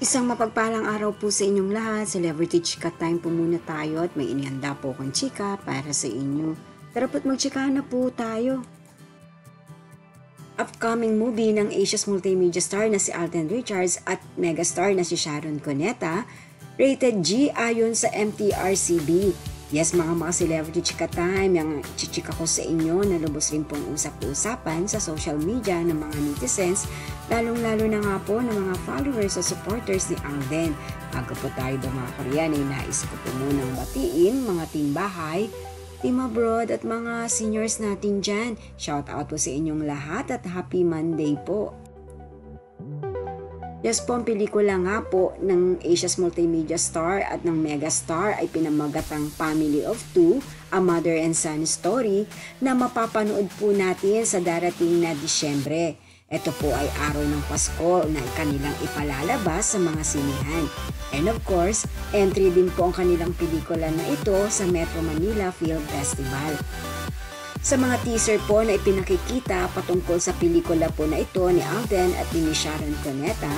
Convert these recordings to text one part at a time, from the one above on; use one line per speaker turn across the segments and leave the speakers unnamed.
Isang mapagpalang araw po sa inyong lahat. Celebrity Chika Time po muna tayo at may inihanda po akong chika para sa inyo. Tara po't magchika na po tayo. Upcoming movie ng Asia's multimedia star na si Alden Richards at megastar na si Sharon Cuneta, rated G ayon sa MTRCB. Yes mga celebrity chika time, yung chichika ko sa inyo na lubos rin pong usap-usapan sa social media ng mga netizens, lalong-lalo na nga po ng mga followers at supporters ni Alden. Bago po tayo mga Korean ay nais ko po munang batiin mga team bahay, team abroad at mga seniors natin dyan. Shout out po sa inyong lahat at happy Monday po. Yes po, ang pelikula nga po ng Asia's multimedia star at ng megastar ay pinamagatang Family of Two, a mother and son story na mapapanood po natin sa darating na Disyembre. Ito po ay araw ng Pasko na kanilang ipalalabas sa mga sinihan. And of course, entry din po ang kanilang pelikula na ito sa Metro Manila Film Festival. Sa mga teaser po na ipinakikita patungkol sa pelikula po na ito ni Alden at ni Sharon Cuneta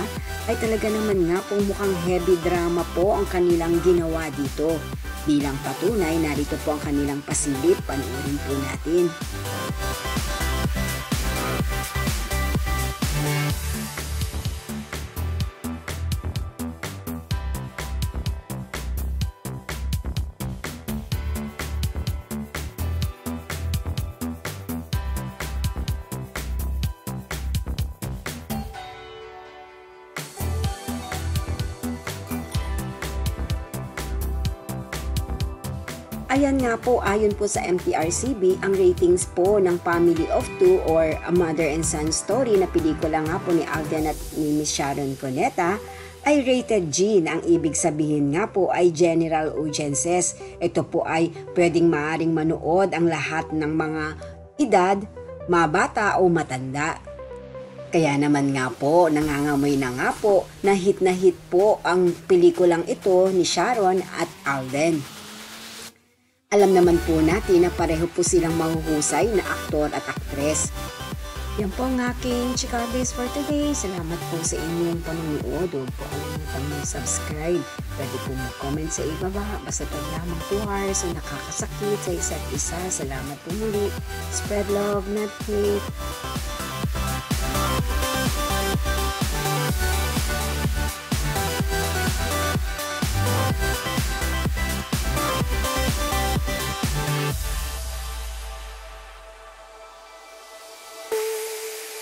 ay talaga naman nga pong mukhang heavy drama po ang kanilang ginawa dito. Bilang patunay, narito po ang kanilang pasilip, panoorin po natin. Ayan nga po, ayon po sa MTRCB, ang ratings po ng Family of Two or A Mother and Son Story na pelikula nga po ni Alden at ni Miss Sharon Cuneta ay rated G na ang ibig sabihin nga po ay general audiences. Ito po ay pwedeng maaring manood ang lahat ng mga edad, mabata o matanda. Kaya naman nga po, nangangamoy na nga po na hit po ang pelikulang ito ni Sharon at Alden. Alam naman po natin na pareho po silang mahuhusay na aktor at aktres. Yan po ang aking chika days for today. Salamat po sa inyong panonood. Huwag po kalimutan mag-subscribe. Pwede po mag-comment sa ibaba. Basta tag lamang po hearts o nakakasakit sa isa't isa. Salamat po muli. Spread love, not hate.